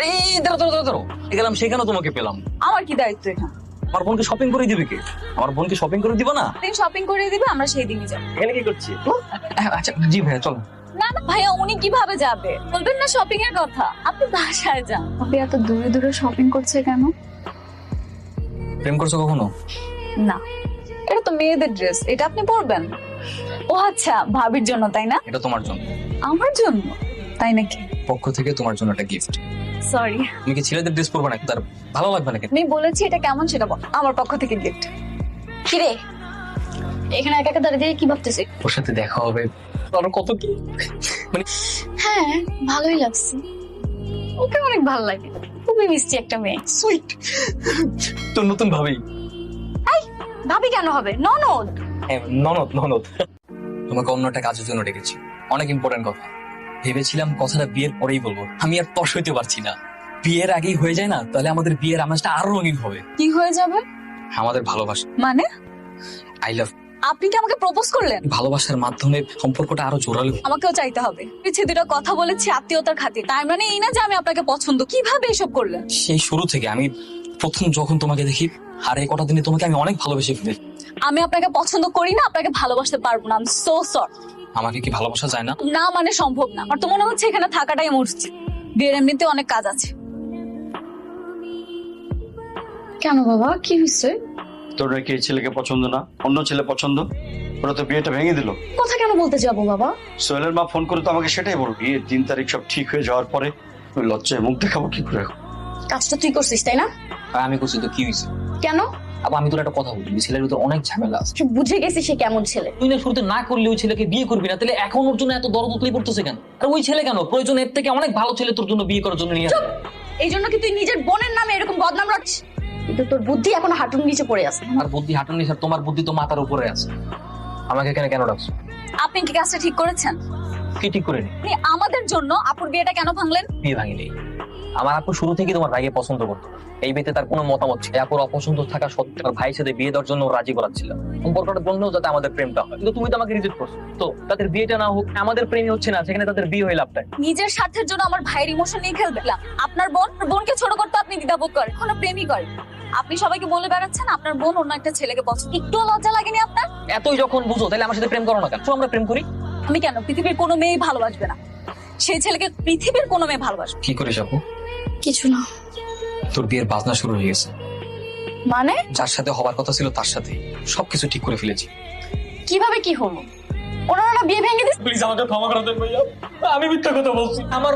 এই ধরো গেলাম, সেখানে তোমাকে পেলাম। আমার কি দায়িত্ব এখানে? আমার বোনকে শপিং করে দিবে কে? আমার বোনকে শপিং করে দিবা না? দিন শপিং করে দিবে, আমরা সেই দিনই যাবো। এখানে কি করছি? আচ্ছা জি ভাইয়া চলো। না না ভাইয়া, উনি কিভাবে যাবে? বলবেন না শপিং এর কথা, আপনি বাসায় যান। আপনি এত দূরে দূরে শপিং করছে কেন? প্রেম করছো কখনো? না, এটা তো মেয়েদের ড্রেস, এটা আপনি পরবেন। ও আচ্ছা, ভাবির জন্য তাই না? এটা তোমার জন্য, আমার জন্য তাই নাকি? পক্ষ থেকে তোমার জন্য একটা গিফট। সরি, তুমি কি ছেলেদের ড্রেস পরবে না? তার ভালো লাগবে না? আমি বলেছি এটা কেমন সেটা বল। আমার পক্ষ থেকে গিফট। কিরে, এখানে একা একা দাঁড়িয়ে দিয়ে কি ভাবতেছিস? ওর সাথে দেখা হবে, আরো কত কি মানে। হ্যাঁ, ভালোই লাগছে। ওকে অনেক ভালো লাগে, খুবই মিষ্টি একটা মেয়ে। সুইট। তো নতুন ভাবি? ভাবি কেন হবে? ননদ। ননদ। তোমাকে অন্য একটা কাজের জন্য ডেকেছি, অনেক ইম্পর্টেন্ট কথা। ভেবেছিলাম কথাটা বিয়ের পরেই বলবো, আমি আর তর সইতে পারছি না। বিয়ের আগেই হয়ে যায় না, তাহলে আমাদের বিয়ের আমেজটা আরো রঙিন হবে। কি হয়ে যাবে আমাদের ভালোবাসা, মানে? I love. আপনি কি আমাকে প্রপোজ করলেন? ভালোবাসার মাধ্যমে সম্পর্কটা আরো জোরালো। আমাকেও চাইতে হবে। পিছিয়ে দুটো কথা বলেছি আত্মীয়তার খাতির, তার মানে এই না যে আমি আপনাকে পছন্দ। কিভাবে এসব করলেন? সেই শুরু থেকে আমি প্রথম যখন তোমাকে দেখি, আর এই কটা দিনে তোমাকে আমি অনেক ভালোবেসে ফেলেছি। আমি আপনাকে পছন্দ করি না, আপনাকে ভালোবাসতে পারবো না। I am so sorry. আমাকে কি ভালোবাসা যায় না? না মানে সম্ভব না। আর তো মনে হচ্ছে এখানে থাকাটাই মরছি। বিয়ের এমনিতে অনেক কাজ আছে। কেন বাবা, কি হয়েছে? তোর নাকি এই ছেলেকে পছন্দ না, অন্য ছেলে পছন্দ? ওরা তো বিয়েটা ভেঙে দিল। কথা কেন বলতে যাব বাবা? সোহেলের মা ফোন করে তো আমাকে সেটাই বলল, বিয়ের 3 তারিখ সব ঠিক হয়ে যাওয়ার পরে ওই লজ্জায় মুখ দেখাবো কি করে? কাজটা তুই করছিস তাই না? আর আমি করছি তো কি হয়েছে? কেন? আবার আমি তোর একটা কথা বলি, ছেলের ভিতর অনেক ঝামেলা আছে। তুই বুঝে গেছিস সে কেমন ছেলে। তুই না শুরুতে না করলে ওই ছেলেকে বিয়ে করবি না, তাহলে এখন ওর জন্য এত দরদ উতলি পড়তেছে কেন? আর ওই ছেলে কেন? প্রয়োজন এর থেকে অনেক ভালো ছেলে তোর জন্য বিয়ে করার জন্য নিয়ে আসবে। এই জন্য কি তুই নিজের বোনের নামে এরকম বদনাম রাখছিস? কিন্তু তোর বুদ্ধি এখন হাঁটুর নিচে পড়ে আছে। আর বুদ্ধি হাঁটুর নিচে, আর তোমার বুদ্ধি তো মাথার উপরে আছে। আমাকে এখানে কেন ডাকছো? আপনি কি কাজটা ঠিক করেছেন? কি ঠিক করে নি? আপনি আমাদের জন্য আপুর বিয়েটা কেন ভাঙলেন? বিয়ে ভাঙিনি। আমার আপু শুরু থেকেই তোমার ভাইকে পছন্দ করতো। এই বিয়েতে তার কোনো মতামত ছিল না। আপুর অপছন্দ থাকা সত্ত্বেও তার ভাইয়ের সাথে বিয়ে দেওয়ার জন্য ও রাজি করাচ্ছিল। সম্পর্কটা বন্ধ যাতে আমাদের প্রেমটা হয়, কিন্তু তুমি তো আমাকে রিজেক্ট করছো। তো তাদের বিয়েটা না হোক, আমাদের প্রেমই হচ্ছে না, সেখানে তাদের বিয়ে হয়ে লাভটা। নিজের স্বার্থের জন্য আমার ভাইয়ের ইমোশন নিয়ে খেলবেন। আপনার বোনকে ছোট করতে আপনি দ্বিধাবোধ করেন, কোনো প্রেমই করেন। আপনি সবাইকে বলে বেড়াচ্ছেন আপনার বোন অন্য একটা ছেলেকে পছন্দ। একটু লজ্জা লাগেনি আপনার? এতই যখন বুঝো, তাহলে আমার সাথে প্রেম করো না কেন? আমরা প্রেম করি। আমি কেন? পৃথিবীর কোনো মেয়েই ভালোবাসবে না সেই ছেলেকে, পৃথিবীর কোনো মেয়ে ভালোবাসবে। কি করিস আপু? কিছু না। তোর বিয়ের বাজনা শুরু হয়ে গেছে। মানে? যার সাথে হবার কথা ছিল তার সাথে সবকিছু ঠিক করে ফেলেছি। কিভাবে কি হলো? ওনারা না বিয়ে ভেঙে দিচ্ছে? প্লিজ আমাকে ক্ষমা করে দেন ভাইয়া, আমি মিথ্যা কথা বলছি। আমার